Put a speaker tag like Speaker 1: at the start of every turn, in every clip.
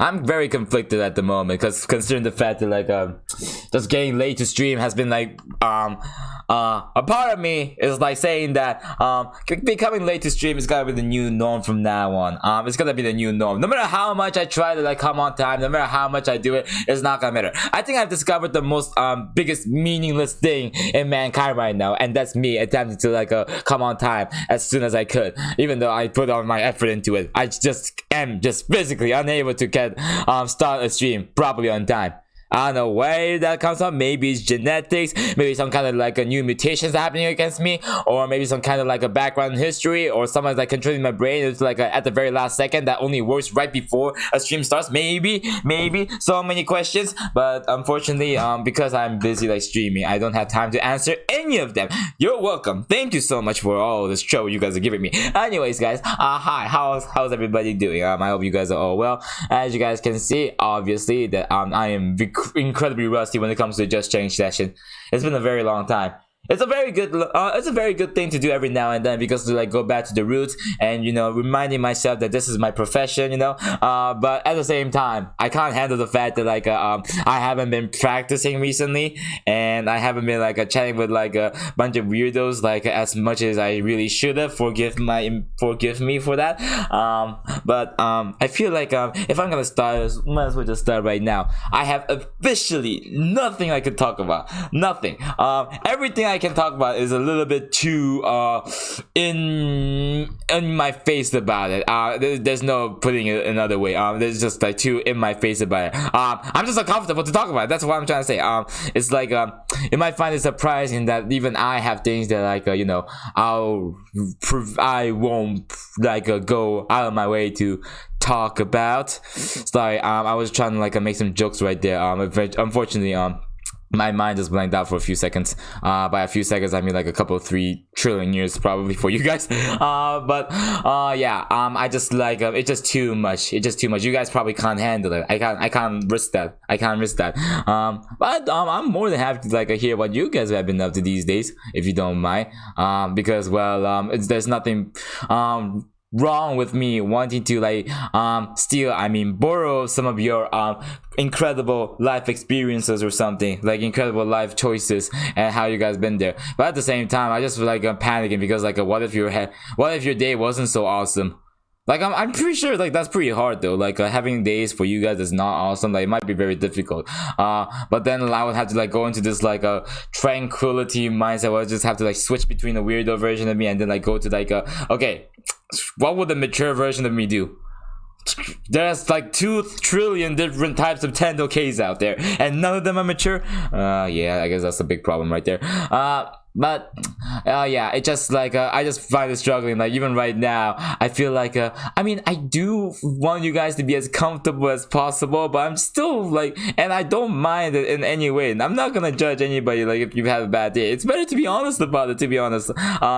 Speaker 1: I'm very conflicted at the moment because considering the fact that like just getting late to stream has been like a part of me is like saying that becoming late to stream is gonna be the new norm from now on. It's gonna be the new norm. No matter how much I try to like come on time, no matter how much I do it, it's not gonna matter. I think I've discovered the most biggest meaningless thing in mankind right now, and that's me attempting to like come on time as soon as I could, even though I put all my effort into it. I just am just physically unable to get start a stream properly on time. I don't know where that comes from. Maybe it's genetics, maybe some kind of like a new mutations happening against me, or maybe some kind of like a background history, or someone's like controlling my brain. It's like at the very last second that only works right before a stream starts. Maybe so many questions, but unfortunately because I'm busy like streaming, I don't have time to answer any of them. You're welcome. Thank you so much for all this show you guys are giving me. Anyways guys, hi, how's everybody doing? I hope you guys are all well. As you guys can see, obviously that I am incredibly rusty when it comes to Just Change session. It's been a very long time. It's a very good thing to do every now and then, because to like go back to the roots and, you know, reminding myself that this is my profession, you know. But at the same time, I can't handle the fact that like I haven't been practicing recently, and I haven't been like chatting with like a bunch of weirdos like as much as I really should have. Forgive me for that. But I feel like if I'm gonna start, might as well just start right now. I have officially nothing I could talk about. Nothing. Everything I can talk about is a little bit too in my face about it. There's no putting it another way. There's just like too in my face about it. I'm just uncomfortable to talk about it. That's what I'm trying to say. It's like you might find it surprising that even I have things that like you know, I won't like go out of my way to talk about. Sorry, I was trying to like make some jokes right there. Unfortunately, my mind just blanked out for a few seconds. By a few seconds, I mean like a couple 3 trillion years probably for you guys. Yeah, I just like it's just too much. It's just too much. You guys probably can't handle it. I can't risk that. But I'm more than happy to like hear what you guys have been up to these days, if you don't mind. Because well, there's nothing wrong with me wanting to like borrow some of your incredible life experiences or something, like incredible life choices and how you guys been there. But at the same time, I just feel like I'm panicking because like what if your day wasn't so awesome? Like I'm pretty sure like that's pretty hard though. Like having days for you guys is not awesome. Like it might be very difficult. But then I would have to like go into this like a tranquility mindset where I just have to like switch between a weirdo version of me and then like go to like okay, what would the mature version of me do? There's like 2 trillion different types of Tendo-Ks out there, and none of them are mature. Yeah, I guess that's a big problem right there. But yeah, it just like I just find it struggling. Like even right now, I feel like I mean, I do want you guys to be as comfortable as possible, but I'm still like, and I don't mind it in any way. And I'm not gonna judge anybody like if you have a bad day. It's better to be honest about it, to be honest.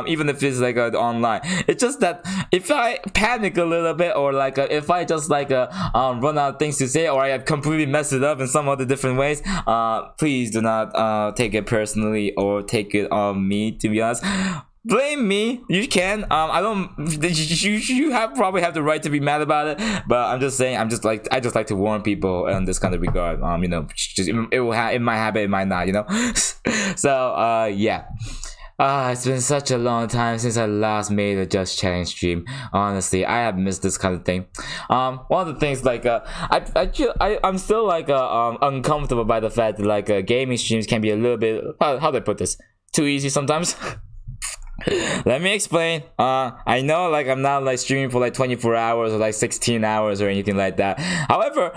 Speaker 1: Even if it's like online. It's just that if I panic a little bit, or like if I just like run out of things to say, or I completely mess it up in some other different ways, please do not take it personally or take it on me, to be honest. Blame me, you can. I don't, you probably have the right to be mad about it, but I'm just saying, I just like to warn people in this kind of regard. You know, just it might happen, it might not, you know. So yeah, it's been such a long time since I last made a Just Chatting stream. Honestly, I have missed this kind of thing. One of the things like I'm still like uncomfortable by the fact that like gaming streams can be a little bit, how do I put this, too easy sometimes. Let me explain. I know like I'm not like streaming for like 24 hours or like 16 hours or anything like that. However,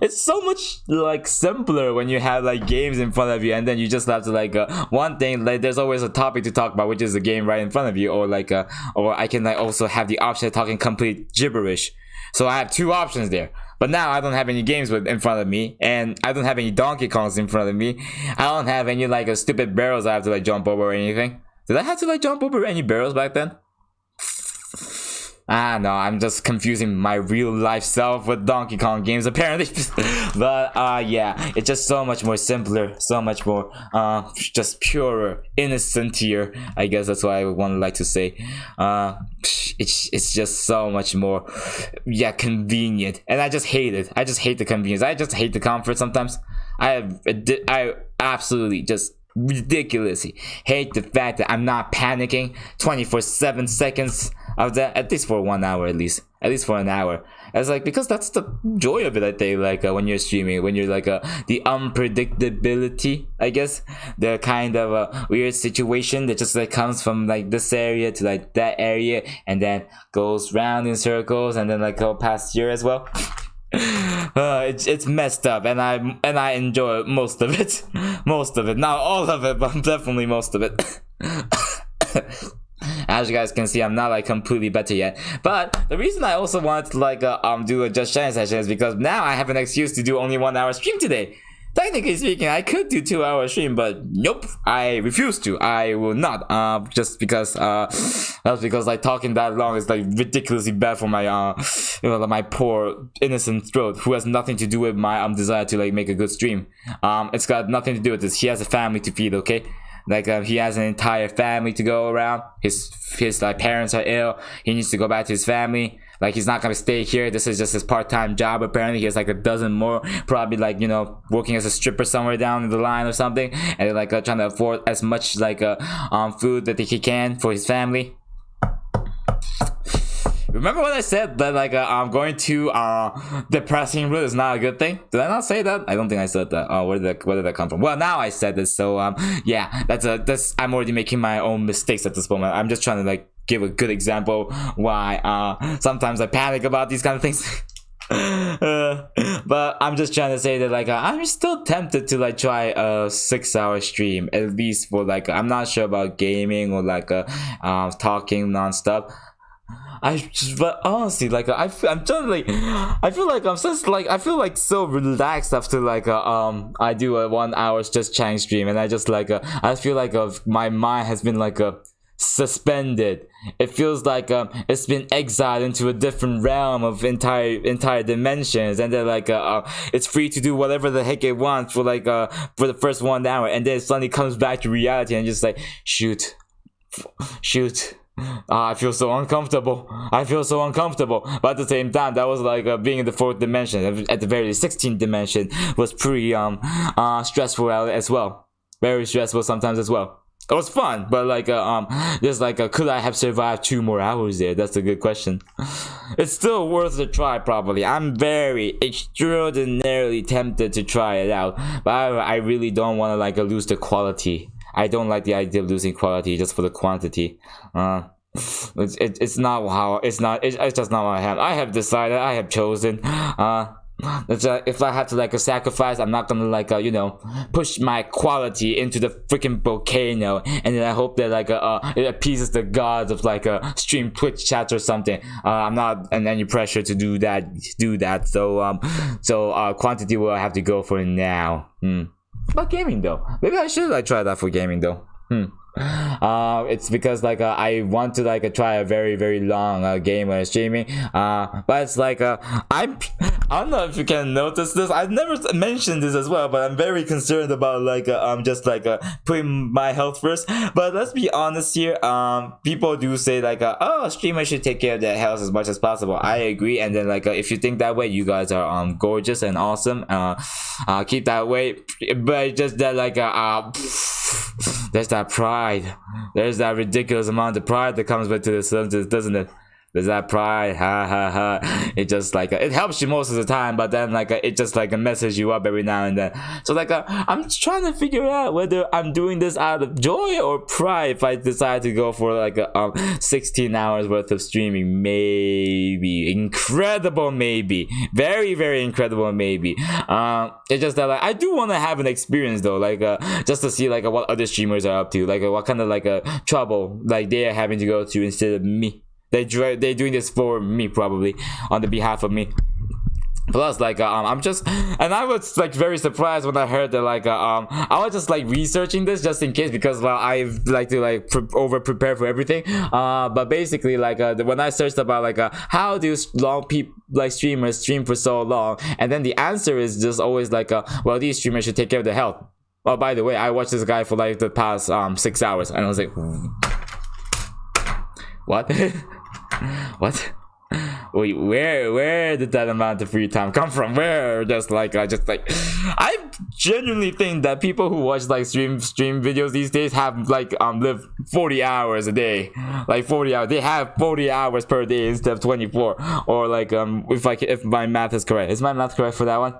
Speaker 1: it's so much like simpler when you have like games in front of you, and then you just have to like one thing, like there's always a topic to talk about, which is the game right in front of you, or like or I can like also have the option of talking complete gibberish. So I have 2 options there. But now I don't have any games in front of me, and I don't have any Donkey Kongs in front of me. I don't have any like stupid barrels I have to like jump over or anything. Did I have to like jump over any barrels back then? Ah, no, I'm just confusing my real life self with Donkey Kong games apparently. But yeah, it's just so much more simpler, so much more just purer, innocentier. I guess that's what I would want to like to say. It's just so much more, yeah, convenient, and I just hate it. I just hate the convenience. I just hate the comfort sometimes. I absolutely just ridiculously hate the fact that I'm not panicking 24/7 seconds of that, at least for 1 hour, at least for an hour. It's like, because that's the joy of it, I think, like when you're streaming, when you're like the unpredictability, I guess, the kind of weird situation that just like comes from like this area to like that area and then goes round in circles and then like go past here as well. It's messed up, and I enjoy most of it. Not all of it, but definitely most of it. As you guys can see, I'm not like completely better yet, but the reason I also wanted to like do a Just Chatting session is because now I have an excuse to do only 1 hour stream today. Technically speaking, I could do 2 hour stream, but nope, I refuse to. I will not. Just because that's because like talking that long is like ridiculously bad for my my poor innocent throat, who has nothing to do with my desire to like make a good stream. It's got nothing to do with this. He has a family to feed, okay? Like he has an entire family to go around. His like parents are ill. He needs to go back to his family. Like, he's not gonna stay here. This is just his part-time job. Apparently, he has like a dozen more. Probably like, you know, working as a stripper somewhere down the line or something, and like trying to afford as much like food that he can for his family. Remember when I said that like I'm going to depressing route is not a good thing? Did I not say that? I don't think I said that. Oh, where did that come from? Well, now I said this, so yeah, that's I'm already making my own mistakes at this moment. I'm just trying to like give a good example why sometimes I panic about these kind of things. But I'm just trying to say that like I'm still tempted to like try a 6-hour stream, at least for like, I'm not sure about gaming or like talking non-stop. But honestly, like I'm trying to like, I feel like I'm just like, I feel like so relaxed after like I do a 1 hour Just Chatting stream, and I just like I feel like my mind has been like suspended. It feels like it's been exiled into a different realm of entire dimensions, and then like it's free to do whatever the heck it wants for like for the first 1 hour, and then it suddenly comes back to reality and just like shoot. I feel so uncomfortable. But at the same time, that was like being in the 4th dimension. At the very 16th dimension was pretty stressful as well. Very stressful sometimes as well. It was fun, but like just like could I have survived 2 more hours there? That's a good question. It's still worth a try, probably. I'm very extraordinarily tempted to try it out, but I really don't want to like lose the quality. I don't like the idea of losing quality just for the quantity. It's just not what I have. I have decided. I have chosen. If I have to like sacrifice, I'm not gonna like you know, push my quality into the freaking volcano, and then I hope that like it appeases the gods of like stream Twitch chats or something. I'm not under any pressure to do that. So quantity will have to go for now. But gaming though, maybe I should like try that for gaming though. It's because like I want to like try a very very long game when I'm streaming, but it's like I don't know if you can notice this. I've never mentioned this as well, but I'm very concerned about like just like putting my health first. But let's be honest here, people do say like oh, streamers should take care of their health as much as possible. I agree, and then like if you think that way, you guys are gorgeous and awesome. Keep that way, but just that like there's that pride. There's that ridiculous amount of pride that comes with this, doesn't it? There's that pride, it just like it helps you most of the time, but then like it just like messes you up every now and then. So like I'm trying to figure out whether I'm doing this out of joy or pride if I decide to go for like 16 hours worth of streaming. Maybe incredible, maybe very very incredible, maybe. It's just that like I do want to have an experience though, like just to see like what other streamers are up to, like what kind of like trouble like they are having to go through instead of me. They're doing this for me, probably on the behalf of me. Plus, like, I'm just, and I was like very surprised when I heard that, like, I was just like researching this just in case, because I like to like over prepare for everything. But basically, like, when I searched about like, how do long people like streamers stream for so long, and then the answer is just always like, well, these streamers should take care of their health. Oh, by the way, I watched this guy for like the past 6 hours, and I was like, what? What? Wait, where did that amount of free time come from? Where? Just like, I genuinely think that people who watch like stream videos these days have like live 40 hours a day, like 40 hours. They have 40 hours per day instead of 24. Or like, if my math is correct. Is my math correct for that one?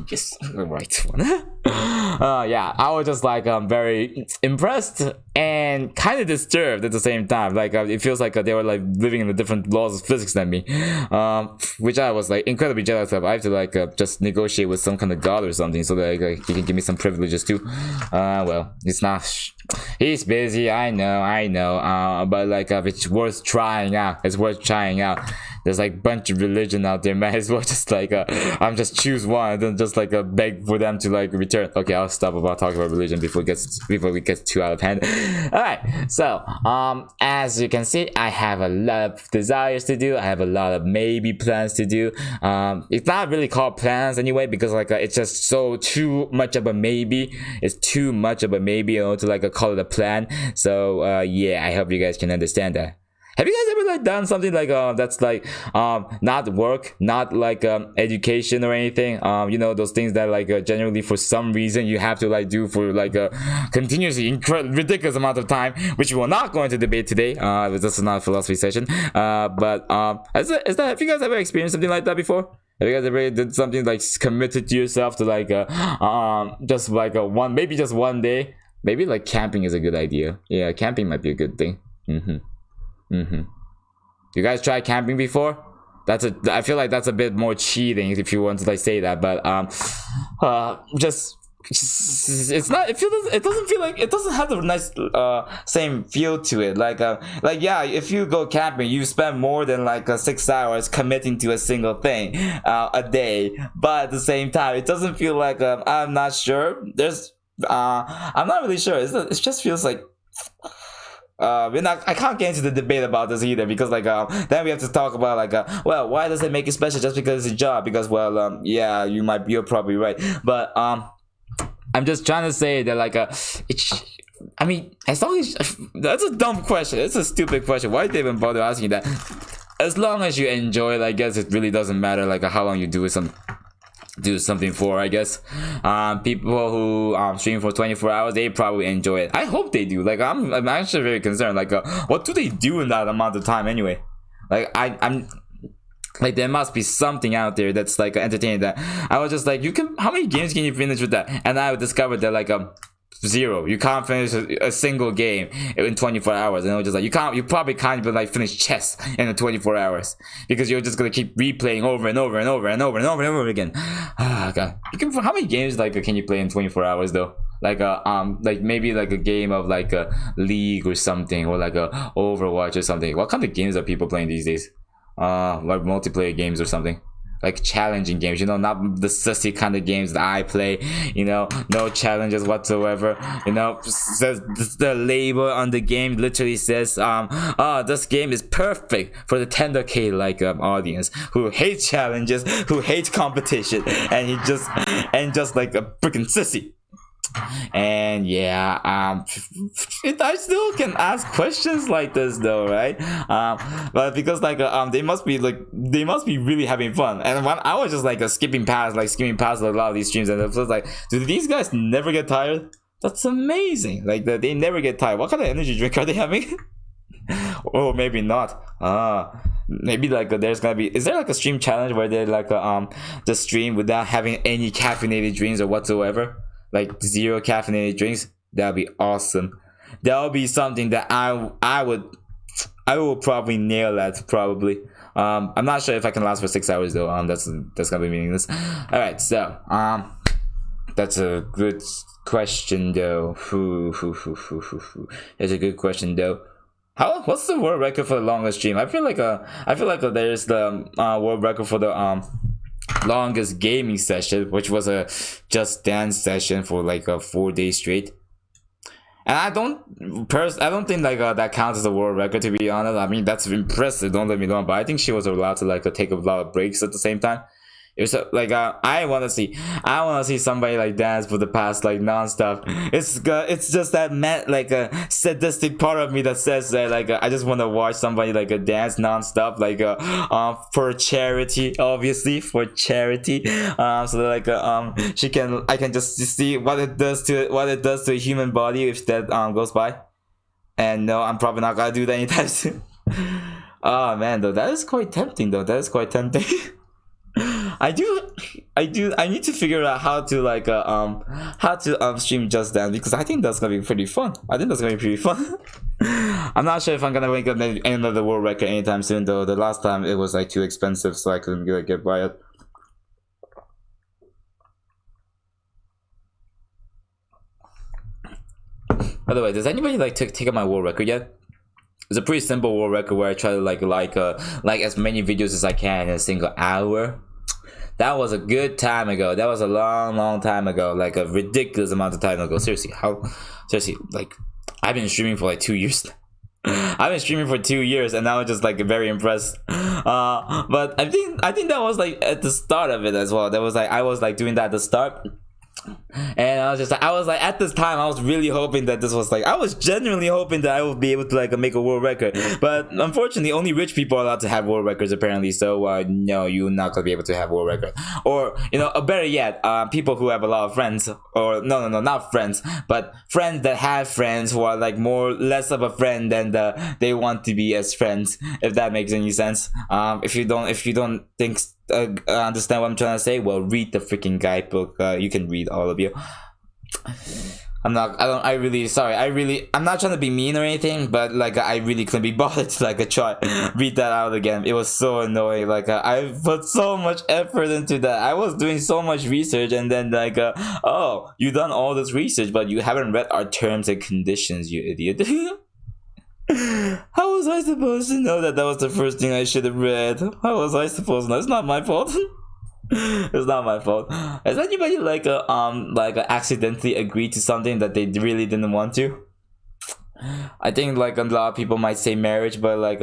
Speaker 1: Yes, the right one. Yeah, I was just like very impressed and kind of disturbed at the same time. Like, it feels like they were like living in the different laws of physics than me, which I was like incredibly jealous of. I have to like just negotiate with some kind of god or something so that like, he can give me some privileges too. Well, it's not. He's busy. I know. But like, it's worth trying out. It's worth trying out. There's like a bunch of religion out there. Might as well just like I'm just choose one and then just like beg for them to like return. Okay, I'll stop about talking about religion before we get too out of hand. All right, so as you can see, I have a lot of desires to do. I have a lot of maybe plans to do. It's not really called plans anyway, because like it's just so too much of a maybe. It's too much of a maybe, you know, to like call it a plan. So yeah, I hope you guys can understand that. Have you guys ever like done something like that's like not work, not like education or anything? You know, those things that like generally for some reason you have to like do for like a continuously ridiculous amount of time, which we will not go into debate today. This is not a philosophy session. But have you guys ever experienced something like that before? Have you guys ever did something like committed to yourself to like just like maybe just one day? Maybe like camping is a good idea. Yeah, camping might be a good thing. You guys tried camping before? I feel like that's a bit more cheating if you want to like say that, but it's not. It doesn't feel like it doesn't have the nice same feel to it. Like yeah, if you go camping, you spend more than like 6 hours committing to a single thing a day, but at the same time, it doesn't feel like I'm not sure. I'm not really sure. It just feels like. I can't get into the debate about this either, because like then we have to talk about like well, why does it make it special just because it's a job? Because well yeah, you're probably right, but I'm just trying to say that like I mean, as long as that's a dumb question, it's a stupid question. Why did they even bother asking that? As long as you enjoy it, I guess it really doesn't matter like how long you do something for, I guess. People who stream for 24 hours, they probably enjoy it. I hope they do. Like I'm actually very concerned. Like what do they do in that amount of time anyway? Like I'm like, there must be something out there that's like entertaining. That I was just like, how many games can you finish with that? And I discovered that like 0. You can't finish a single game in 24 hours. And I was just like, you probably can't even like finish chess in 24 hours, because you're just gonna keep replaying over and over and over and over and over and over again. Ah, God. How many games like can you play in 24 hours though? Like maybe like a game of like a League or something, or like a Overwatch or something. What kind of games are people playing these days? Like multiplayer games or something, like challenging games, you know, not the sussy kind of games that I play, you know, no challenges whatsoever, you know. The label on the game literally says this game is perfect for the tender K like audience who hate challenges, who hate competition, and just like a freaking sissy. And yeah, I still can ask questions like this though, right? But because like they must be really having fun. And when I was just like skipping past a lot of these streams, and it was like, do these guys never get tired? That's amazing. Like they never get tired. What kind of energy drink are they having? Oh, maybe not. Maybe like is there like a stream challenge where they like the stream without having any caffeinated drinks or whatsoever? Like 0 caffeinated drinks? That'd be awesome. That would be something that I will probably nail at, probably. I'm not sure if I can last for 6 hours though. That's gonna be meaningless. All right, so that's a good question though. It's a good question though. What's the world record for the longest stream? I feel like there's the world record for the longest gaming session, which was a Just Dance session for like a 4 days straight. And I don't think like that counts as a world record, to be honest. I mean, that's impressive, don't let me wrong, but I think she was allowed to like take a lot of breaks at the same time. It was like I want to see somebody like dance for the past like non-stop. It's just that like a sadistic part of me that says that like I just want to watch somebody like a dance non-stop, like for charity, obviously for charity. So that like I can just see what it does to a human body if that goes by. And no, I'm probably not gonna do that anytime soon. Oh man, though, that is quite tempting. I need to figure out how to like stream Just Dance, because I think that's gonna be pretty fun. I'm not sure if I'm gonna make another world record anytime soon, though. The last time it was like too expensive, so I couldn't get by it. By the way, does anybody like take up my world record yet? It's a pretty simple world record where I try to like as many videos as I can in a single hour. That was a good time ago. That was a long time ago. Like a ridiculous amount of time ago. Seriously, like I've been streaming for like 2 years. I've been streaming for 2 years, and now I'm just like very impressed. But I think that was like at the start of it as well. That was like I was like doing that at the start. And I was like at this time I was really hoping that this was like I was genuinely hoping that I would be able to like make a world record, but unfortunately only rich people are allowed to have world records apparently. So no, you're not gonna be able to have a world record. Or better yet, people who have a lot of friends, or no, not friends, but friends that have friends who are like less of a friend than they want to be as friends, if that makes any sense. If you don't think understand what I'm trying to say, well, read the freaking guidebook. You can read, all of you. I'm not trying to be mean or anything, but like I really couldn't be bothered to like read that out again. It was so annoying. Like I put so much effort into that. I was doing so much research, and then like oh, you done all this research, but you haven't read our terms and conditions, you idiot. How was I supposed to know that was the first thing I should have read? How was I supposed to know? It's not my fault. It's not my fault. Has anybody like accidentally agreed to something that they really didn't want to? I think like a lot of people might say marriage, but like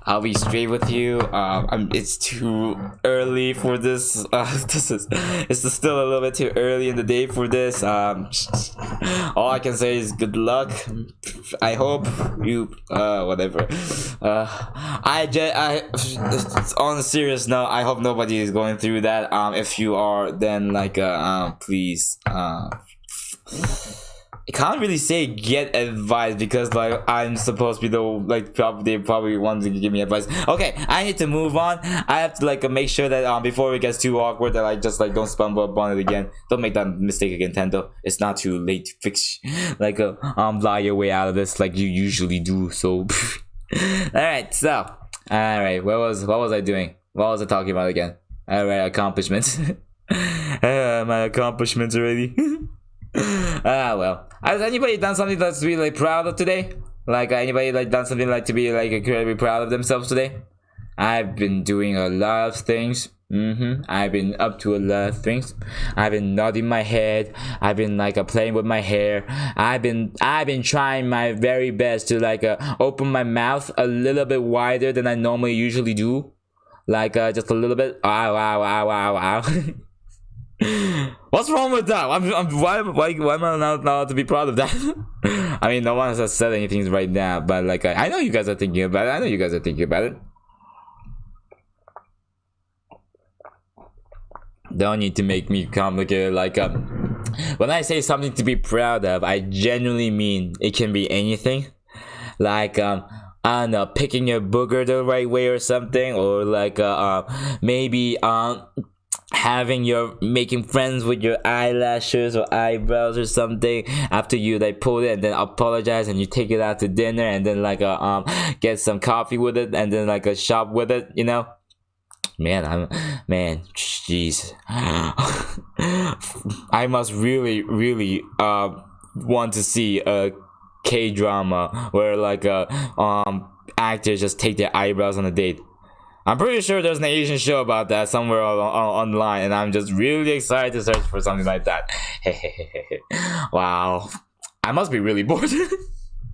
Speaker 1: I'll be straight with you. It's too early for this. It's still a little bit too early in the day for this. All I can say is good luck. I hope you whatever. On a serious note, I hope nobody is going through that. If you are, then like please I can't really say get advice, because like I'm supposed to be the like they probably wanted to give me advice. Okay, I need to move on. I have to like make sure that before it gets too awkward that I just like don't stumble upon it again. Don't make that mistake again, Tendo. It's not too late to fix like lie your way out of this like you usually do. So alright, what was I doing? What was I talking about again? Alright, accomplishments. My accomplishments already. Well, has anybody done something that's really like, proud of today? Like anybody like done something like to be like incredibly proud of themselves today? I've been doing a lot of things. I've been up to a lot of things. I've been nodding my head. I've been like playing with my hair. I've been trying my very best to like open my mouth a little bit wider than I normally usually do. Like just a little bit. Wow. What's wrong with that? Why am I not allowed to be proud of that? I mean, no one has said anything right now, but like I know you guys are thinking about it. Don't need to make me complicated. Like when I say something to be proud of, I genuinely mean it can be anything. Like I don't know, picking your booger the right way or something, or like maybe making friends with your eyelashes or eyebrows or something after you like pull it and then apologize and you take it out to dinner and then like get some coffee with it and then like shop with it, man, jeez. I must really want to see a K-drama where like actors just take their eyebrows on a date. I'm pretty sure there's an Asian show about that somewhere online, and I'm just really excited to search for something like that. Wow, I must be really bored.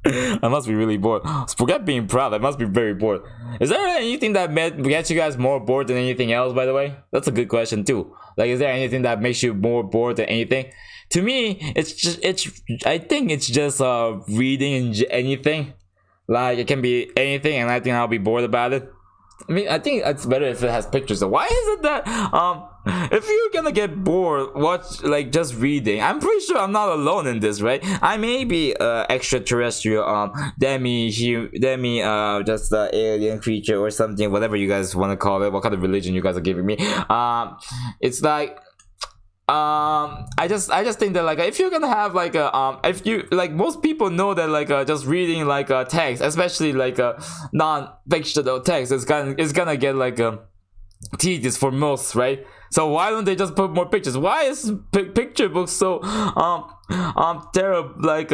Speaker 1: I must be really bored. Forget being proud. I must be very bored. Is there anything that gets you guys more bored than anything else, by the way? That's a good question too. Like, is there anything that makes you more bored than anything? To me, I think it's just reading anything. Like, it can be anything, and I think I'll be bored about it. I mean, I think it's better if it has pictures. So why is it that if you're gonna get bored watch like just reading, I'm pretty sure I'm not alone in this, right? I may be extraterrestrial just alien creature or something, whatever you guys want to call it, what kind of religion you guys are giving me. It's like I just think that like if you're gonna have like a if you like, most people know that like just reading like a text, especially like a non-fictional text, is gonna get like tedious for most, right? So why don't they just put more pictures? Why is picture books so terrible, like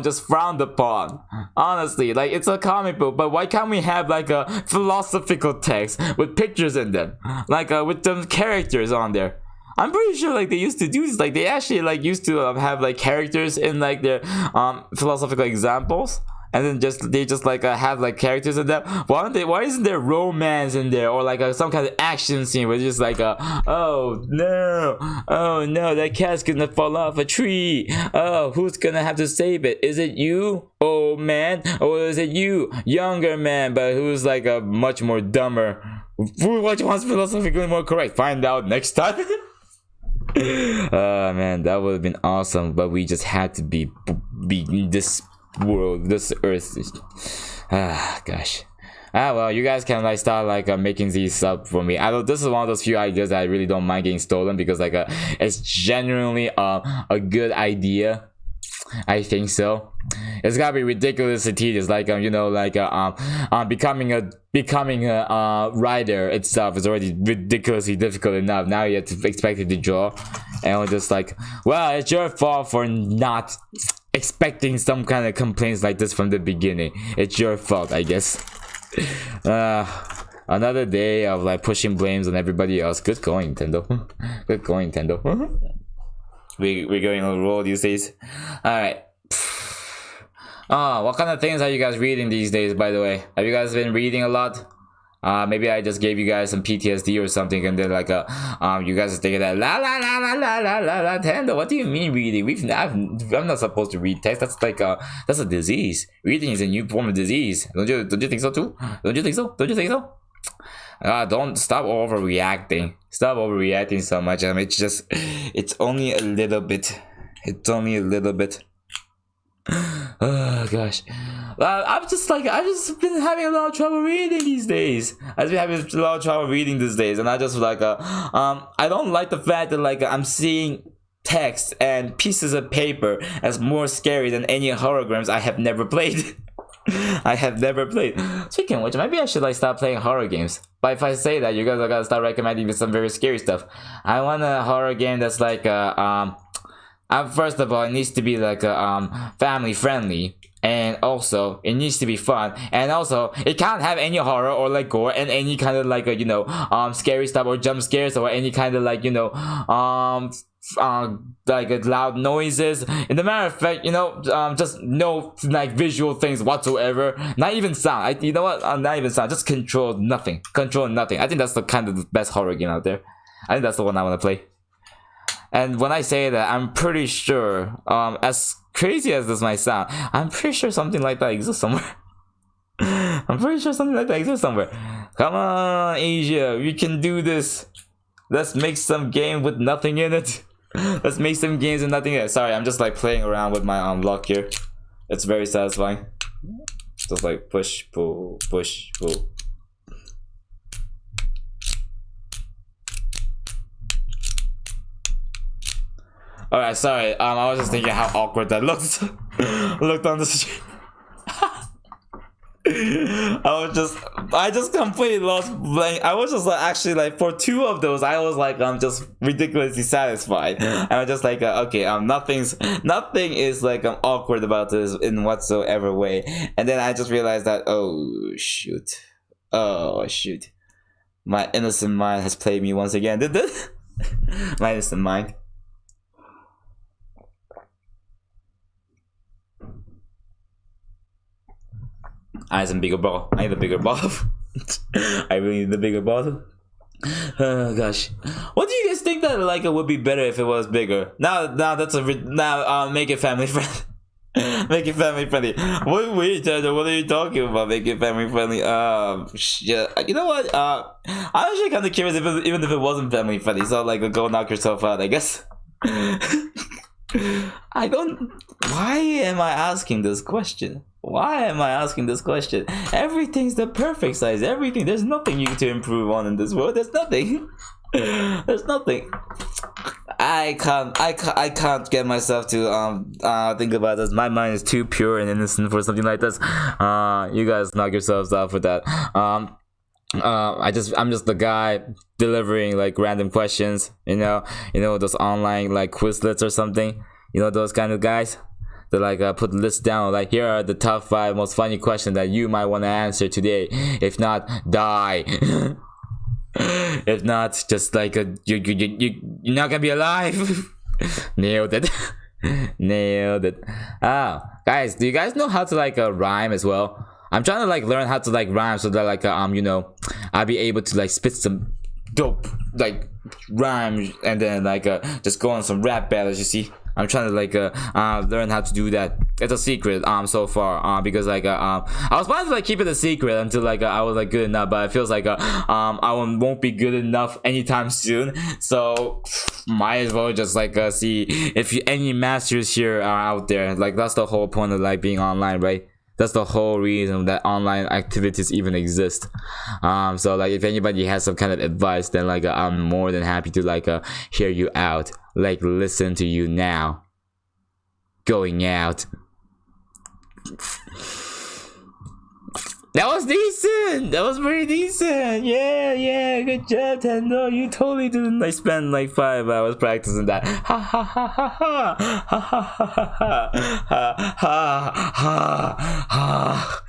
Speaker 1: just frowned upon? Honestly, like, it's a comic book, but why can't we have like a philosophical text with pictures in them, like with them characters on there? I'm pretty sure like they used to do this, like they actually like used to have like characters in like their philosophical examples, and then they just like have like characters in them. Why isn't there romance in there, or like some kind of action scene where it's just like oh no, that cat's gonna fall off a tree, oh, who's gonna have to save it? Is it you, old man, or is it you, younger man, but who's like a much more dumber? Which one's philosophically more correct? Find out next time. Man, that would have been awesome, but we just had to be in this world, this earth. Gosh. Well, you guys can like start like making these up for me. This is one of those few ideas that I really don't mind getting stolen, because like it's genuinely a good idea. I think so. It's gotta be ridiculously tedious, like becoming a writer itself is already ridiculously difficult enough. Now you have to expect it to draw, and we're just like, well, it's your fault for not expecting some kind of complaints like this from the beginning. It's your fault, I guess. Another day of like pushing blames on everybody else. Good going, Nintendo. Good going, Nintendo. We're going on a roll these days. Alright. What kind of things are you guys reading these days, by the way? Have you guys been reading a lot? Maybe I just gave you guys some PTSD or something, and then like you guys are thinking that la la la la la la la la Nintendo, what do you mean reading? I'm not supposed to read text. That's like that's a disease. Reading is a new form of disease. Don't you think so too? Don't you think so? Don't you think so? Don't stop overreacting. Stop overreacting so much. I mean, it's only a little bit. It's only a little bit. Oh gosh. I've just been having a lot of trouble reading these days. I've been having a lot of trouble reading these days, and I just like I don't like the fact that like I'm seeing text and pieces of paper as more scary than any holograms I have never played. I have never played. Speaking of which, maybe I should like stop playing horror games. But if I say that, you guys are gonna start recommending me some very scary stuff. I want a horror game that's like first of all, it needs to be like family friendly, and also it needs to be fun, and also it can't have any horror or like gore and any kind of like scary stuff or jump scares or any kind of like like loud noises. In the matter of fact, just no like visual things whatsoever, not even sound. Not even sound, just control nothing. I think that's the kind of the best horror game out there. I think that's the one I want to play. And when I say that, I'm pretty sure, as crazy as this might sound, I'm pretty sure something like that exists somewhere. Come on, Asia, we can do this. Let's make some game with nothing in it. Let's make some games with nothing in it. Sorry, I'm just like playing around with my lock here. It's very satisfying. Just like push, pull, push, pull. Alright, sorry. I was just thinking how awkward that looked. Looked on the street. I just completely lost blank. I was just like, actually like for two of those, I was like just ridiculously satisfied. I was just like okay, nothing is like awkward about this in whatsoever way. And then I just realized that oh shoot. My innocent mind has played me once again. My innocent mind. I need some bigger ball. I need a bigger ball. I really need the bigger ball. Oh gosh, what do you guys think that like it would be better if it was bigger? Now that's a make it family friendly. Make it family friendly. What are you talking about? Make it family friendly. Yeah. You know what? I'm actually kind of curious even if it wasn't family friendly. So like, go knock yourself out, I guess. I don't. Why am I asking this question? Why am I asking this question? Everything's the perfect size. Everything. There's nothing you to improve on in this world. There's nothing. There's nothing. I can't get myself to think about this. My mind is too pure and innocent for something like this. You guys knock yourselves out for that. I'm just the guy delivering like random questions. You know those online like Quizlets or something. You know those kind of guys. They like put the list down like, here are the top 5 most funny questions that you might want to answer today. If not, die. If not, just like you're not gonna be alive. Nailed it. Nailed it. Guys, do you guys know how to like rhyme as well? I'm trying to like learn how to like rhyme so that like I'll be able to like spit some dope like rhymes and then like just go on some rap battles. You see, I'm trying to like learn how to do that. It's a secret so far because like I was planning to like keep it a secret until like I was like good enough, but it feels like I won't be good enough anytime soon. So might as well just like see if any masters here are out there. Like that's the whole point of like being online, right? That's the whole reason that online activities even exist. So like if anybody has some kind of advice, then like I'm more than happy to like hear you out, like listen to you now. Going out. That was decent. That was pretty decent. Yeah. Good job, Tendo. You totally didn't like spend like 5 hours practicing that. Ha ha ha ha ha ha ha ha ha ha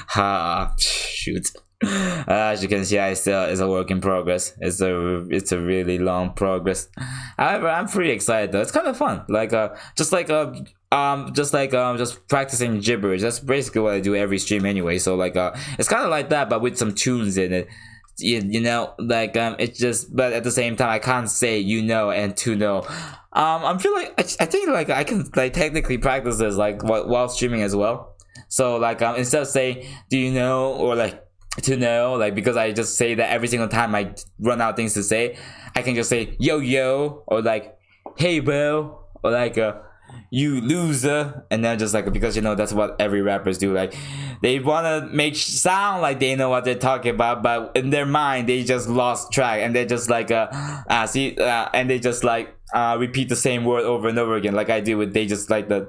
Speaker 1: ha. Shoot. As you can see, I still is a work in progress. It's a really long progress. However, I'm pretty excited though. It's kind of fun. Like just practicing gibberish. That's basically what I do every stream anyway. So like it's kind of like that, but with some tunes in it. You know, like it's just, but at the same time, I can't say and to know. I'm feel like I think like I can like technically practice this like while streaming as well. So like instead of saying do you know or like to know, like because I just say that every single time I run out of things to say, I can just say yo or like hey bro or like you loser, and then just like because that's what every rappers do, like they want to make sound like they know what they're talking about, but in their mind they just lost track and they just like and they just like repeat the same word over and over again like I do with they just like that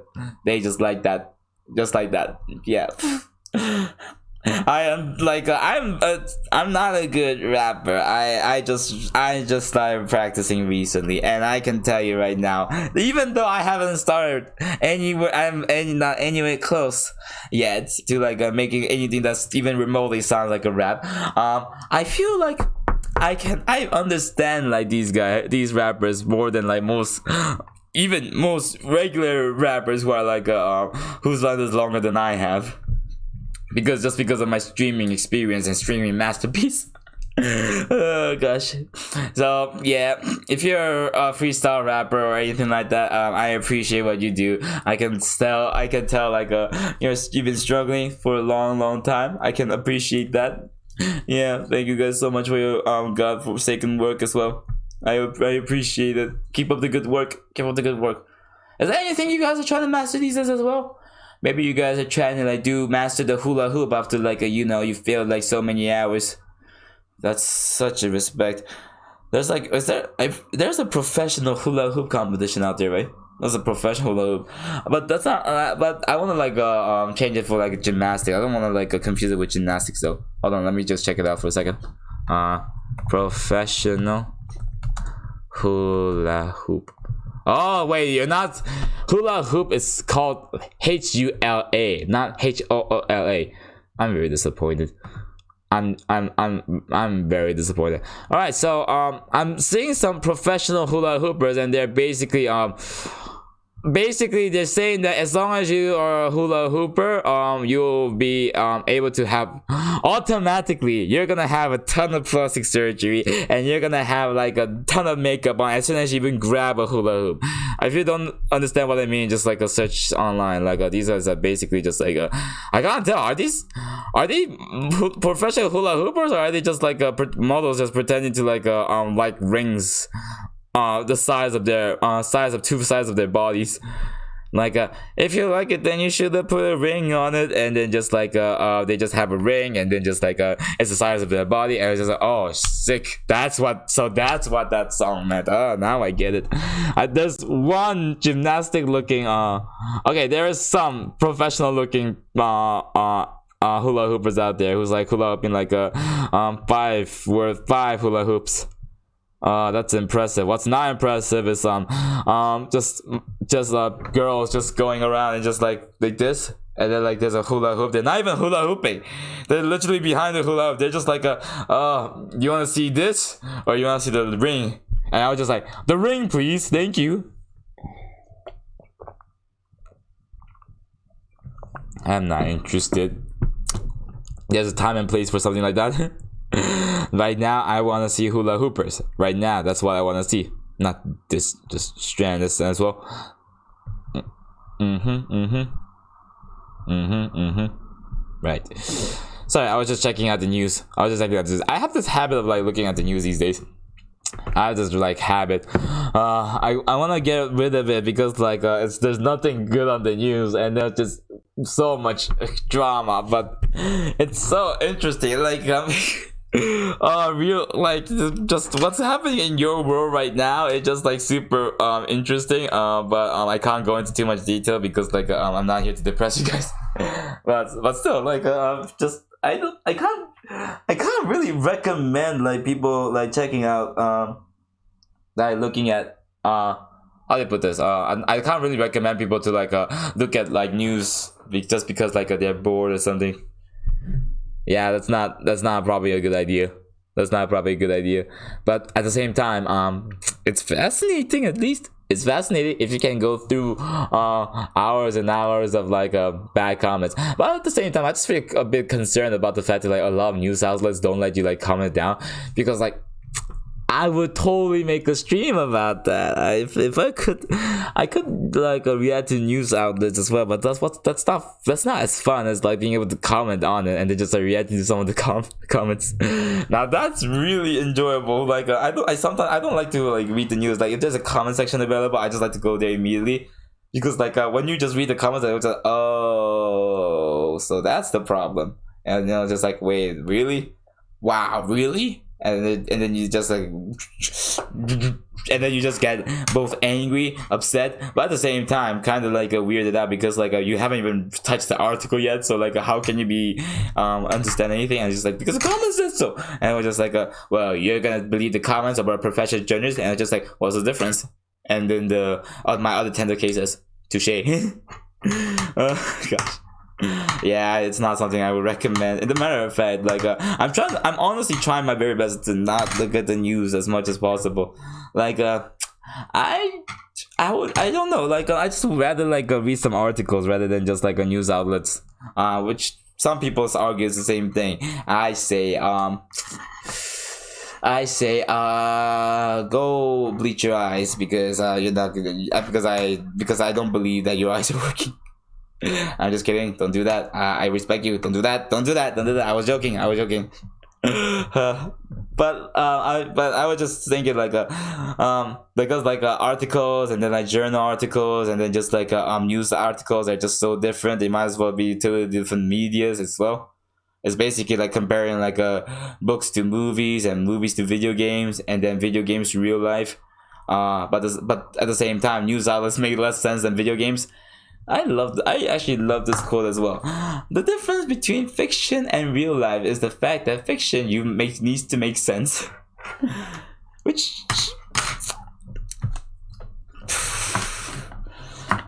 Speaker 1: yeah. I am like I'm not a good rapper. I just started practicing recently, and I can tell you right now, even though I haven't started anywhere, not anywhere close yet to like making anything that's even remotely sound like a rap. I feel like I understand like these rappers more than like most regular rappers who are like whose line is longer than I have. Because of my streaming experience and streaming masterpiece. Oh gosh. So yeah, if you're a freestyle rapper or anything like that, I appreciate what you do. I can tell like you've been struggling for a long time. I can appreciate that. Yeah, thank you guys so much for your godforsaken work as well. I appreciate it. Keep up the good work. Is there anything you guys are trying to master these days as well? Maybe you guys are trying to like master the hula hoop after like you failed like so many hours. That's such a respect. There's a professional hula hoop competition out there, right? There's a professional hula hoop, but that's not. But I want to like change it for like gymnastics. I don't want to like confuse it with gymnastics though. Hold on, let me just check it out for a second. Professional hula hoop. Oh wait, you're not. Hula hoop is called HULA, not HOOLA. I'm very disappointed. I'm very disappointed. All right, so I'm seeing some professional hula hoopers, and they're basically they're saying that as long as you are a hula hooper, you'll be able to have automatically, you're gonna have a ton of plastic surgery, and you're gonna have like a ton of makeup on as soon as you even grab a hula hoop. If you don't understand what I mean, just like a search online. Like these are basically just like I can't tell, are they professional hula hoopers, or are they just like models just pretending to like rings the size of their two sides of their bodies. Like if you like it, then you should put a ring on it, and then just like they just have a ring, and then just like it's the size of their body, and it's just like, oh, sick. That's what that song meant. Oh, now I get it. There's one gymnastic looking okay, there is some professional looking hula hoopers out there who's like hula hooping like five hula hoops. That's impressive. What's not impressive is just girls just going around and just like this, and then like there's a hula hoop. They're not even hula hooping. They're literally behind the hula hoop. They're just like you want to see this, or you want to see the ring? And I was just like, the ring, please, thank you. I'm not interested. There's a time and place for something like that. Right now, I want to see hula hoopers. Right now, that's what I want to see. Not this, just strand this as well. Right. Sorry, I was just checking out the news. I have this habit of like looking at the news these days. I have this like habit. I want to get rid of it because like there's nothing good on the news, and there's just so much drama. But it's so interesting. Like real like just what's happening in your world right now, it's just like super interesting, but I can't go into too much detail because like I'm not here to depress you guys. but still like just I can't really recommend like people like checking out like looking at how do I put this, I can't really recommend people to like look at like news just because like they're bored or something. Yeah, that's not probably a good idea. But at the same time, it's fascinating. At least it's fascinating if you can go through hours and hours of like bad comments. But at the same time, I just feel a bit concerned about the fact that like a lot of news outlets don't let you like comment down, because like I would totally make a stream about that. If I could like react to news outlets as well. But that's not as fun as like being able to comment on it and then just like reacting to some of the comments. Now that's really enjoyable. Like I don't like to like read the news. Like if there's a comment section available, I just like to go there immediately, because like when you just read the comments, I was like, oh, so that's the problem. And you know, just like, wait, really? Wow, really? And then you just like and then you just get both angry, upset, but at the same time kind of like weirded out, because like you haven't even touched the article yet, so like how can you be understand anything? And it's just like, because the comments said so, and we're just like well, you're gonna believe the comments about professional journalists, and it's just like, what's the difference? And then my other tender cases, touche. Gosh. Yeah, it's not something I would recommend. As a matter of fact, like I'm honestly trying my very best to not look at the news as much as possible. Like I don't know, like I just rather like read some articles rather than just like news outlets, which some people argue is the same thing. I say go bleach your eyes, because you're not gonna, because I don't believe that your eyes are working. I'm just kidding. Don't do that. I respect you. Don't do that. I was joking. But I was just thinking like because like articles, and then like journal articles, and then just like news articles are just so different. They might as well be totally different medias as well. It's basically like comparing like books to movies, and movies to video games, and then video games to real life. But at the same time, news outlets make less sense than video games. I actually love this quote as well. The difference between fiction and real life is the fact that fiction needs to make sense. Which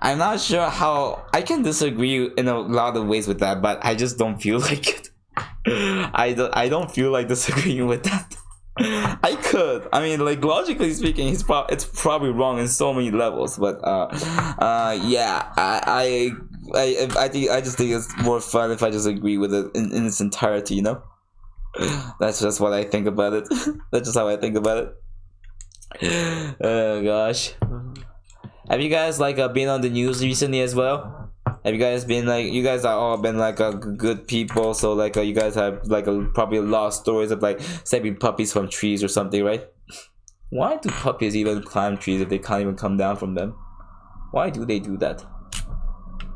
Speaker 1: I'm not sure how I can disagree in a lot of ways with that, but I just don't feel like it. I don't feel like disagreeing with that. I could. I mean, like logically speaking, it's probably wrong in so many levels. But yeah, I just think it's more fun if I just agree with it in its entirety. You know, that's just what I think about it. That's just how I think about it. Oh gosh, have you guys like been on the news recently as well? Have you guys been like, you guys are all been like good people, so like you guys have like probably a lot of stories of like saving puppies from trees or something, right? Why do puppies even climb trees if they can't even come down from them? Why do they do that?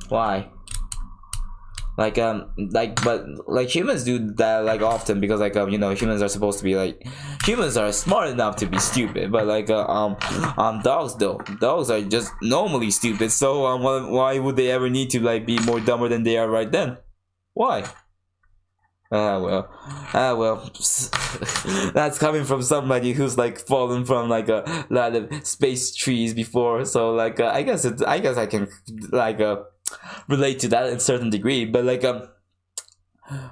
Speaker 1: Why? But like humans do that like often because like you know, humans are supposed to be like, humans are smart enough to be stupid, but like dogs are just normally stupid, so why would they ever need to like be more dumber than they are right then? Why? Well, that's coming from somebody who's like fallen from like a lot of space trees before, so like I guess I can like relate to that in a certain degree, but like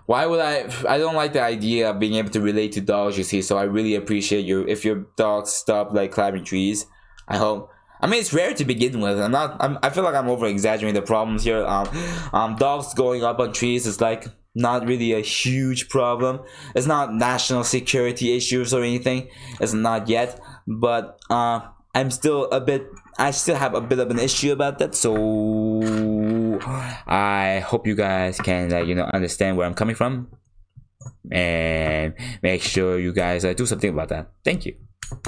Speaker 1: why would I don't like the idea of being able to relate to dogs, you see, so I really appreciate you if your dogs stop like climbing trees. I hope. I mean, it's rare to begin with. I feel like I'm over exaggerating the problems here. Dogs going up on trees is like not really a huge problem. It's not national security issues or anything. It's not yet, but I still have a bit of an issue about that, so I hope you guys can like, you know, understand where I'm coming from and make sure you guys do something about that. Thank you.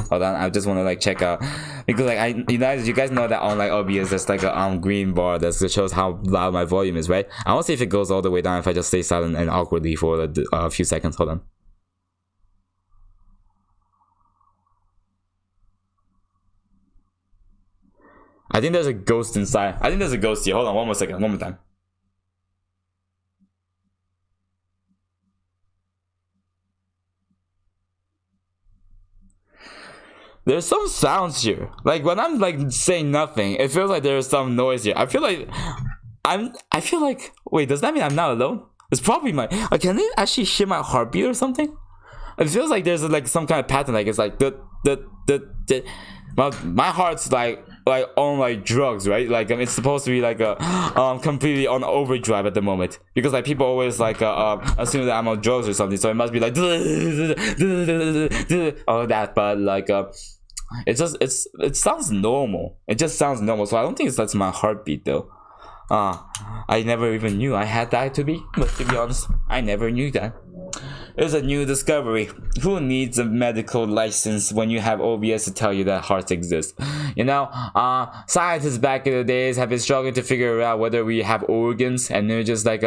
Speaker 1: Hold on, I just want to like check out, because like you guys know that on like OBS there's like a green bar that shows how loud my volume is, right? I want to see if it goes all the way down if I just stay silent and awkwardly for a few seconds. Hold on. I think there's a ghost inside. I think there's a ghost here. Hold on, one more second. One more time. There's some sounds here. Like when I'm like saying nothing, it feels like there's some noise here. I feel like wait, does that mean I'm not alone? It's probably my can they actually hear my heartbeat or something? It feels like there's like some kind of pattern, like it's like well, my heart's like on like drugs, right? Like it's supposed to be like a completely on overdrive at the moment, because like people always like assume that I'm on drugs or something, so it must be like all that, but like it sounds normal. It just sounds normal, so I don't think that's my heartbeat though. I never even knew I had that to be honest, I never knew that. It's a new discovery. Who needs a medical license when you have OBS to tell you that hearts exist? You know, scientists back in the days have been struggling to figure out whether we have organs, and they're just like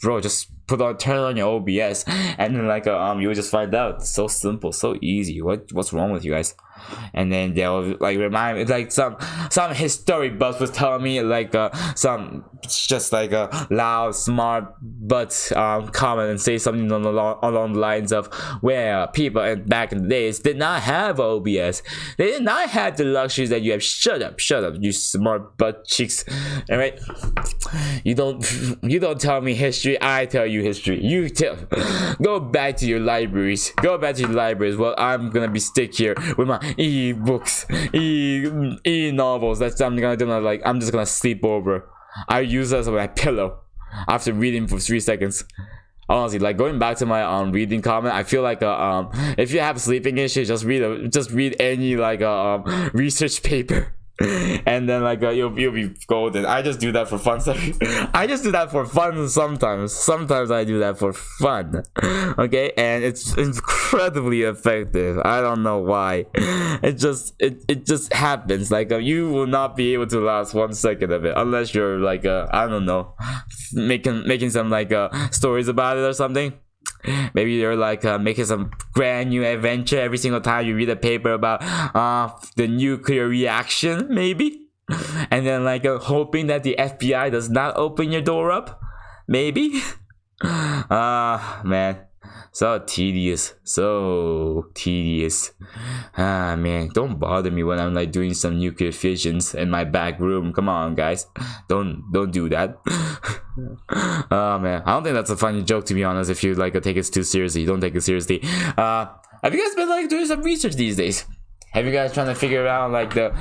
Speaker 1: bro, just turn on your OBS, and then like you would just find out. So simple, so easy. What's wrong with you guys? And then they'll like remind me, like some historic buff was telling me like some just like a loud smart but comment and say something along the lines of where people back in the days did not have OBS. They did not have the luxuries that you have. Shut up, you smart butt cheeks. All right, you don't tell me history, I tell you history. You tell. Go back to your libraries. Well, I'm gonna be stick here with my e-books, e-novels. That's I'm gonna do. Like I'm just gonna sleep over. I use that as my pillow after reading for 3 seconds. Honestly, like going back to my reading comment, I feel like if you have sleeping issues, just read any like research paper. And then like you'll be golden. I just do that for fun. I just do that for fun sometimes I do that for fun, okay, and it's incredibly effective. I don't know why. It just happens. Like you will not be able to last 1 second of it unless you're like I don't know, making some like stories about it or something. Maybe you're like making some brand new adventure every single time you read a paper about the nuclear reaction, maybe, and then like hoping that the FBI does not open your door up, maybe. Man, So tedious. So tedious. Ah, man. Don't bother me when I'm like doing some nuclear fissions in my back room. Come on, guys. Don't do that. Oh, man. I don't think that's a funny joke, to be honest. If you like take it too seriously, don't take it seriously. Have you guys been like doing some research these days? Have you guys trying to figure out like the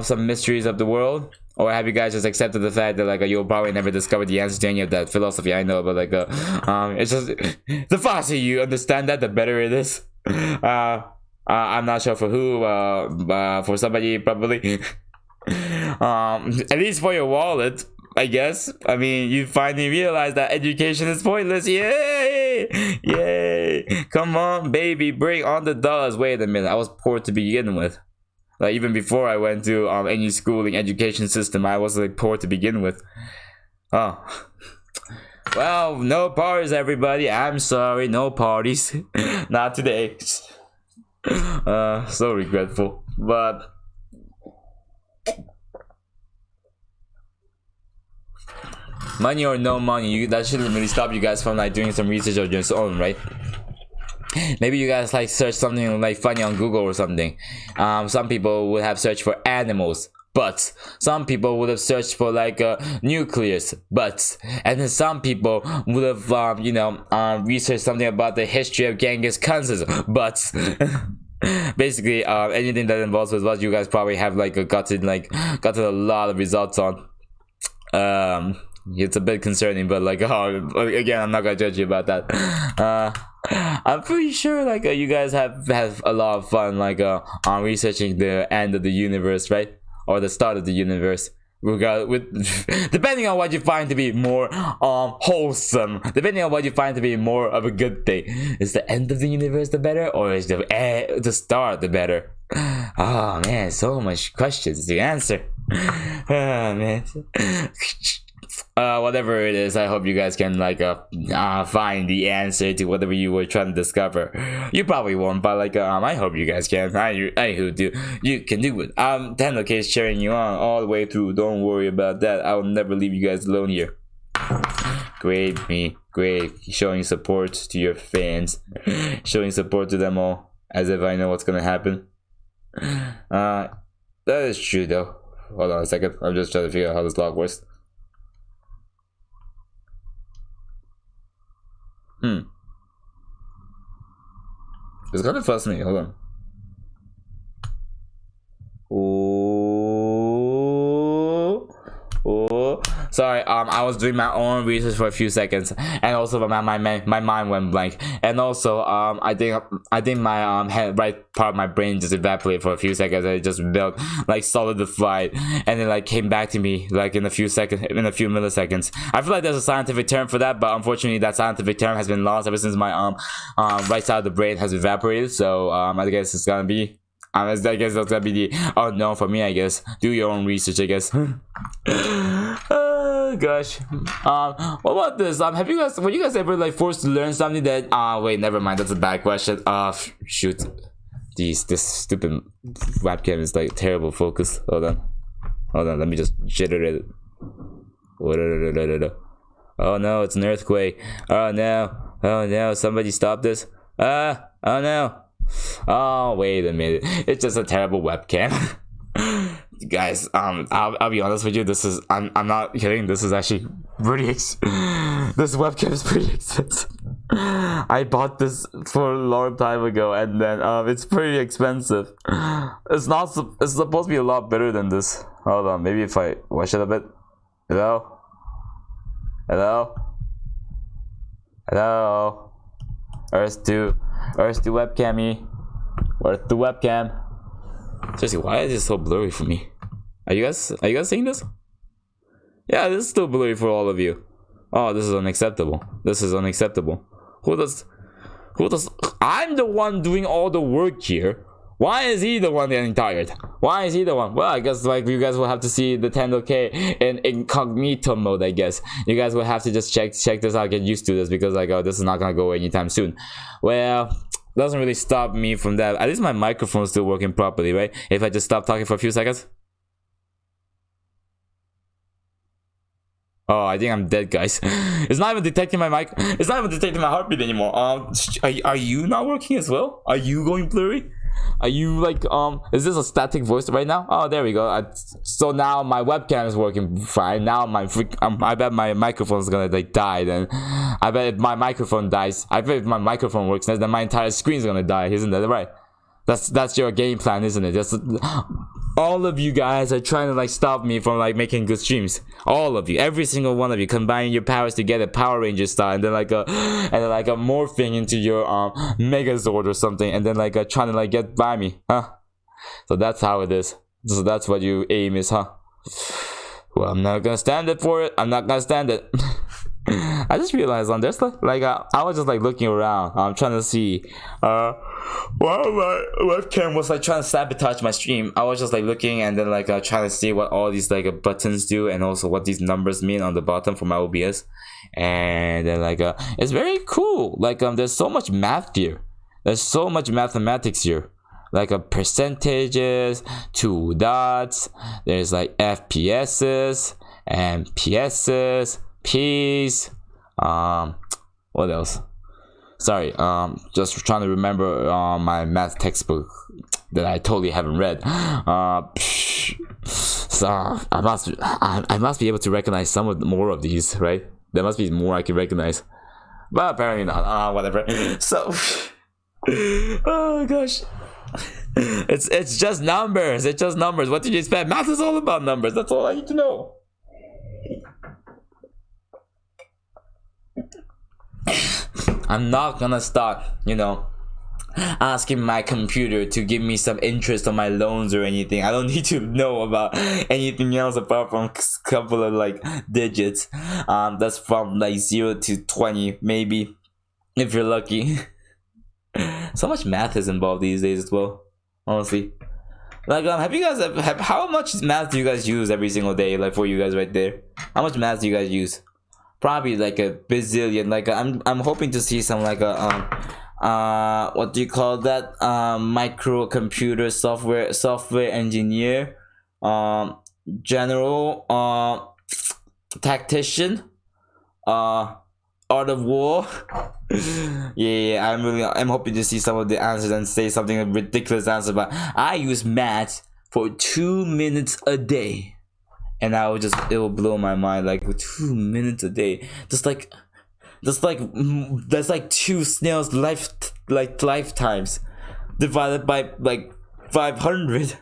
Speaker 1: some mysteries of the world? Or have you guys just accepted the fact that like you'll probably never discover the answer to any of that philosophy I know, but like it's just the faster you understand that, the better it is. I'm not sure for who, for somebody probably. At least for your wallet, I guess. I mean, you finally realize that education is pointless. Yay! Yay! Come on, baby, bring on the dollars. Wait a minute, I was poor to begin with. Like even before I went to any schooling education system, I was like poor to begin with. Oh, well, no parties, everybody. I'm sorry, no parties. Not today. So regretful, but money or no money, that shouldn't really stop you guys from like doing some research on your own, right? Maybe you guys like search something like funny on Google or something. Some people would have searched for animals, but some people would have searched for like nucleus, but and then some people would have researched something about the history of Genghis Khan's, but basically anything that involves with what you guys probably have like gotten a lot of results on. It's a bit concerning, but like again, I'm not gonna judge you about that. I'm pretty sure like you guys have a lot of fun like on researching the end of the universe, right? Or the start of the universe. Depending on what you find to be more wholesome, depending on what you find to be more of a good thing, is the end of the universe the better, or is the start the better? Oh man, so much questions to answer. Oh man. Whatever it is, I hope you guys can like find the answer to whatever you were trying to discover. You probably won't, but like I hope you guys can. I who do. You can do it. Tendo is cheering you on all the way through. Don't worry about that. I will never leave you guys alone here. Great, showing support to your fans, showing support to them all, as if I know what's gonna happen. That is true though. Hold on a second. I'm just trying to figure out how this log works. It's gonna fuss me. Hold on. Oh, sorry. I was doing my own research for a few seconds, and also my mind went blank. And also, I think my right part of my brain just evaporated for a few seconds, and it just built like solidified, and then like came back to me like in a few milliseconds. I feel like there's a scientific term for that, but unfortunately, that scientific term has been lost ever since my right side of the brain has evaporated. So I guess it's gonna be. I guess that's gonna be the unknown for me. I guess do your own research. I guess. Gosh. What about this? Were you guys ever like forced to learn something that? Wait, never mind. That's a bad question. Shoot. This stupid webcam is like terrible focus. Hold on. Let me just jitter it. Oh no, it's an earthquake. Oh no. Somebody stop this. Oh no. Oh wait a minute, it's just a terrible webcam. Guys, I'll be honest with you, I'm not kidding, this is actually this webcam is pretty expensive. I bought this for a long time ago, and then it's pretty expensive. It's supposed to be a lot better than this. Hold on, maybe if I watch it a bit. Hello. Earth 2 webcam. Where's the webcam? Seriously, why is it so blurry for me? Are you guys seeing this? Yeah, this is still blurry for all of you. Oh, this is unacceptable. Who does I'm the one doing all the work here. Why is he the one getting tired? Why is he the one? Well, I guess like you guys will have to see the Tendo in incognito mode. I guess you guys will have to just check this out, get used to this, because like this is not gonna go anytime soon. Well, doesn't really stop me from that. At least my microphone is still working properly, right? If I just stop talking for a few seconds. Oh, I think I'm dead, guys. It's not even detecting my mic. It's not even detecting my heartbeat anymore. Are you not working as well? Are you going blurry? Are you like is this a static voice right now? Oh, there we go. So now my webcam is working fine. Now I bet my microphone is gonna like die. Then I bet if my microphone dies, I bet if my microphone works, then my entire screen is gonna die. Isn't that right? That's your game plan, isn't it? Just all of you guys are trying to like stop me from like making good streams. All of you, every single one of you, combining your powers together, Power Ranger style, and then like a morphing into your Megazord or something, and then like trying to like get by me, huh? So that's how it is. So that's what your aim is, huh? Well, I'm not gonna stand it for it. I'm not gonna stand it. I just realized on this like I was just like looking around. I'm trying to see while my webcam was like trying to sabotage my stream. I was just like looking and then like trying to see what all these like buttons do and also what these numbers mean on the bottom for my OBS. And then like it's very cool. Like there's so much math here. There's so much mathematics here. Like percentages, 2 dots. There's like FPSs and PSs. Peace. What else? Sorry, just trying to remember my math textbook that I totally haven't read. So I must be able to recognize more of these, right? There must be more I can recognize, but apparently not. Whatever. So, oh gosh. It's just numbers. It's just numbers. What did you expect? Math is all about numbers. That's all I need to know. I'm not gonna start, asking my computer to give me some interest on my loans or anything. I don't need to know about anything else apart from a couple of like digits. That's from like 0 to 20 maybe, if you're lucky. So much math is involved these days as well, honestly. Like have you guys how much math do you guys use every single day? Like for you guys right there, how much math do you guys use? Probably like a bazillion. Like I'm hoping to see some like a what do you call that, microcomputer software engineer, general, tactician, art of war. yeah, I'm hoping to see some of the answers and say something a ridiculous answer, but I use math for 2 minutes a day. And it will blow my mind. Like 2 minutes a day, that's like 2 snails lifetimes divided by like 500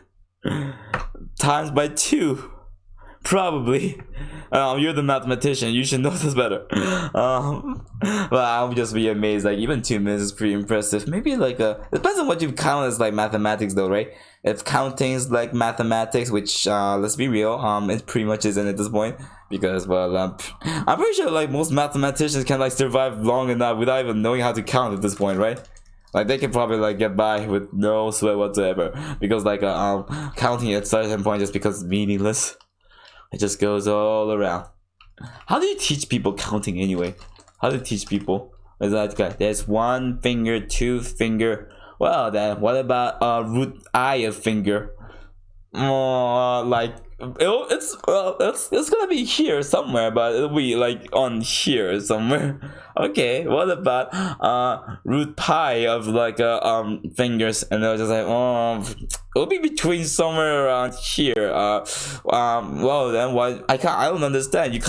Speaker 1: times by 2, probably. You're the mathematician, you should know this better. But I'll just be amazed. Like even 2 minutes is pretty impressive. Maybe like it depends on what you count as like mathematics though, right? If counting's like mathematics, which let's be real, it pretty much isn't at this point, because well I'm pretty sure like most mathematicians can like survive long enough without even knowing how to count at this point, right? Like they can probably like get by with no sweat whatsoever, because like counting at a certain point just becomes meaningless. It just goes all around. How do you teach people counting anyway? How do you teach people? There's 1 finger, 2 finger. Well then, what about root I of finger? Like it's gonna be here somewhere, but it'll be like on here somewhere. Okay, what about root pi of like fingers? And I was just like, it'll be between somewhere around here. Well then, what? I don't understand. You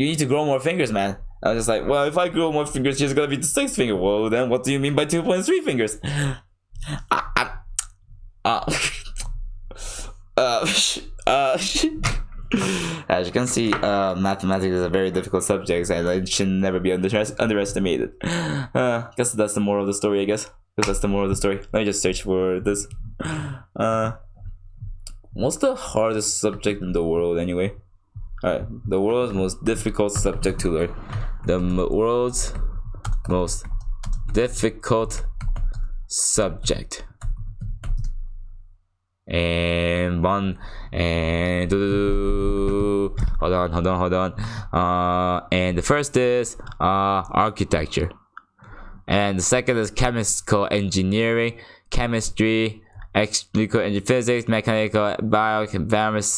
Speaker 1: need to grow more fingers, man. I was just like, well, if I grow more fingers, she's gonna be the 6th finger. Well, then what do you mean by 2.3 fingers? As you can see, mathematics is a very difficult subject, and it should never be underestimated. Guess that's the moral of the story, I guess. Because that's the moral of the story. Let me just search for this. What's the hardest subject in the world, anyway? Alright, the world's most difficult subject to learn. The world's most difficult subject. And hold on. And the first is architecture. And the second is chemical engineering, chemistry, electrical physics, mechanical,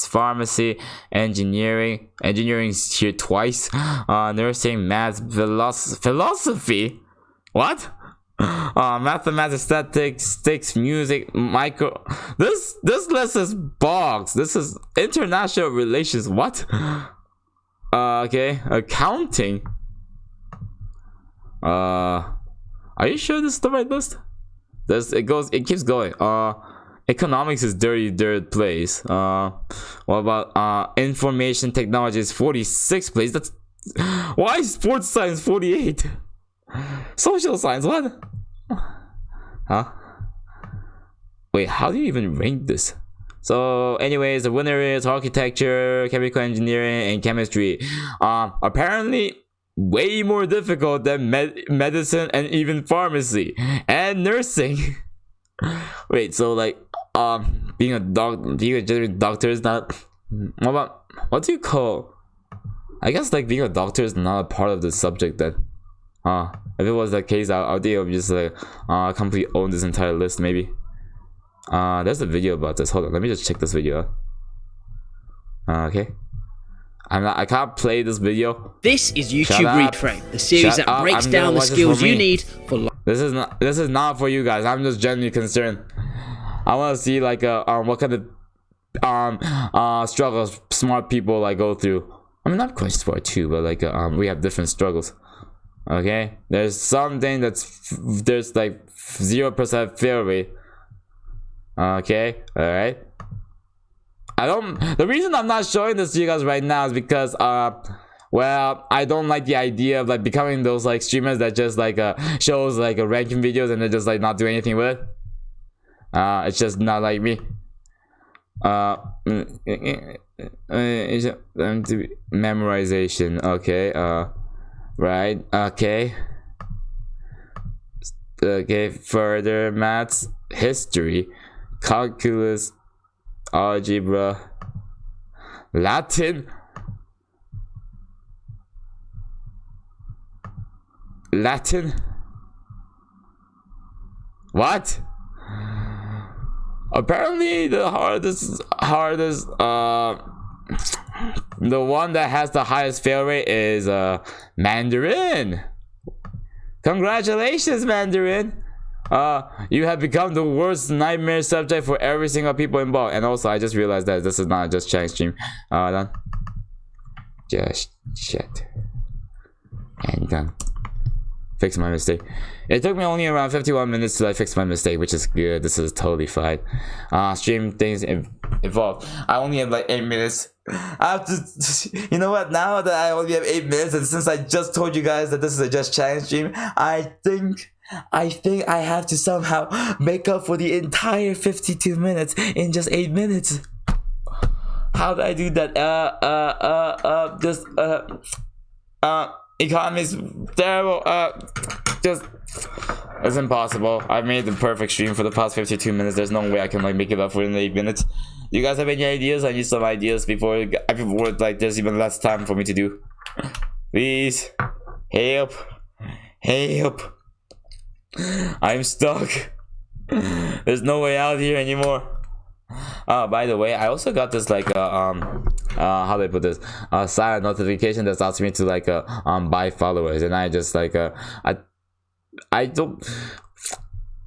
Speaker 1: pharmacy, engineering. Engineering is here twice. Nursing, math, philosophy. What? Mathematics, statistics, music, micro. This list is bogs. This is international relations. What? Okay, accounting. Are you sure this is the right list? It keeps going. Economics is dirty third place. What about information technology is 46th place? That's why is sports science 48? Social science, what? Huh? Wait, how do you even rank this? So anyways, the winner is architecture, chemical engineering, and chemistry. Apparently way more difficult than medicine and even pharmacy and nursing. Wait, so like being a generic doctor is not, what do you call, I guess like being a doctor is not a part of the subject then. If it was the case, I think I would just like completely own this entire list maybe. There's a video about this. Hold on, let me just check this video out. Okay, I can't play this video.
Speaker 2: This is YouTube Reframe, the series that breaks down the skills you need for life.
Speaker 1: This is not for you guys. I'm just genuinely concerned. I want to see like what kind of struggles smart people like go through. I mean, not quite smart too, but like we have different struggles. Okay, there's something there's like 0% fail rate. Okay, all right. The reason I'm not showing this to you guys right now is because well, I don't like the idea of like becoming those like streamers that just like shows like ranking videos and they just like not do anything with it. It's just not like me. Memorization. Okay. Right. Okay. Okay. Further maths, history, calculus, algebra, Latin. What? Apparently the hardest the one that has the highest fail rate is Mandarin. Congratulations, Mandarin. You have become the worst nightmare subject for every single people involved. And also I just realized that this is not just chatting stream. Done. Just chat. And done. Fix my mistake. It took me only around 51 minutes to like fix my mistake, which is good. This is totally fine. Stream things evolved. I only have like 8 minutes. I have to, you know what, now that I only have 8 minutes, and since I just told you guys that this is a just chatting stream, I think I have to somehow make up for the entire 52 minutes in just 8 minutes. How did I do that? Economy's terrible. It's impossible. I made the perfect stream for the past 52 minutes. There's no way I can like make it up for in 8 minutes. You guys have any ideas? I need some ideas before like there's even less time for me to do. Please, help. I'm stuck. There's no way out here anymore. By the way, I also got this like how do I put this, silent notification that's asking me to like buy followers, and I just like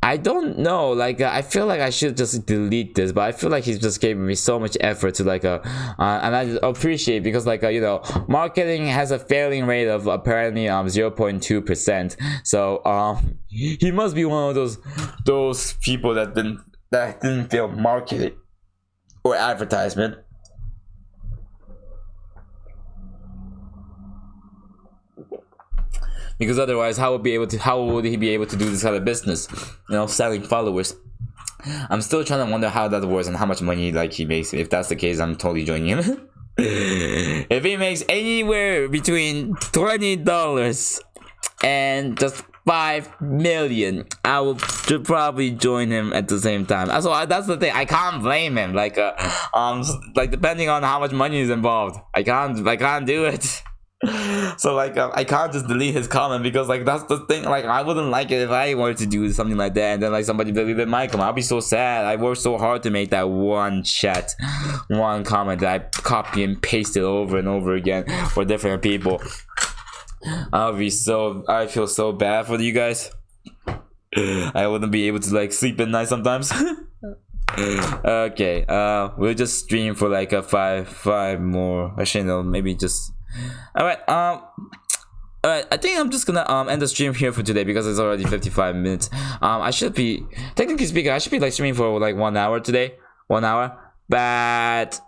Speaker 1: I don't know, like I feel like I should just delete this, but I feel like he's just giving me so much effort to like and I appreciate, because like you know, marketing has a failing rate of apparently 0.2%. so he must be one of those people that didn't fail marketing or advertisement. Because otherwise, how would he be able to do this kind of business? You know, selling followers. I'm still trying to wonder how that works and how much money like he makes. If that's the case, I'm totally joining him. If he makes anywhere between $20 and just 5 million, I will probably join him at the same time. So that's the thing. I can't blame him. Like like depending on how much money is involved, I can't do it. So like I can't just delete his comment because like that's the thing. Like I wouldn't like it if I wanted to do something like that and then like somebody deleted my comment. I'll be so sad. I worked so hard to make that one comment that I copy and paste it over and over again for different people. I feel so bad for you guys. I wouldn't be able to like sleep at night sometimes. Okay, we'll just stream for like a five more. Actually, no, maybe just. Alright, alright, I think I'm just gonna end the stream here for today because it's already 55 minutes. I should be, technically speaking, I should be like streaming for like 1 hour today. 1 hour. But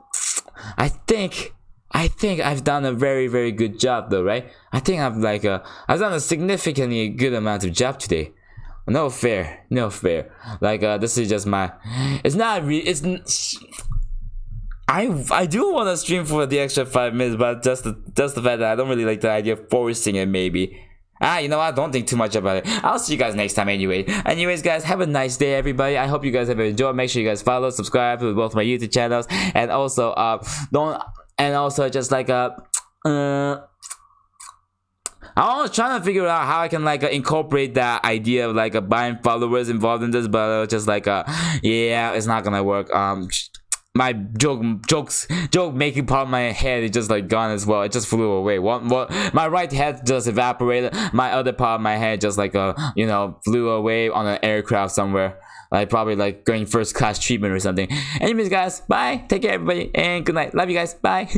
Speaker 1: I think I've done a very good job though, right? I think I've done a significantly good amount of job today. No fair. Like this is just my. It's not. I do want to stream for the extra 5 minutes, but just the fact that I don't really like the idea of forcing it. Maybe. You know what? Don't think too much about it. I'll see you guys next time anyway. Anyways, guys, have a nice day, everybody. I hope you guys have enjoyed. Make sure you guys follow, subscribe to both my YouTube channels, and also just like I was trying to figure out how I can like incorporate that idea of like buying followers involved in this, but just like yeah, it's not gonna work. My joke making part of my head is just like gone as well. It just flew away. My right head just evaporated. My other part of my head just like flew away on an aircraft somewhere. Like probably like going first class treatment or something. Anyways, guys, bye. Take care, everybody, and good night. Love you guys. Bye.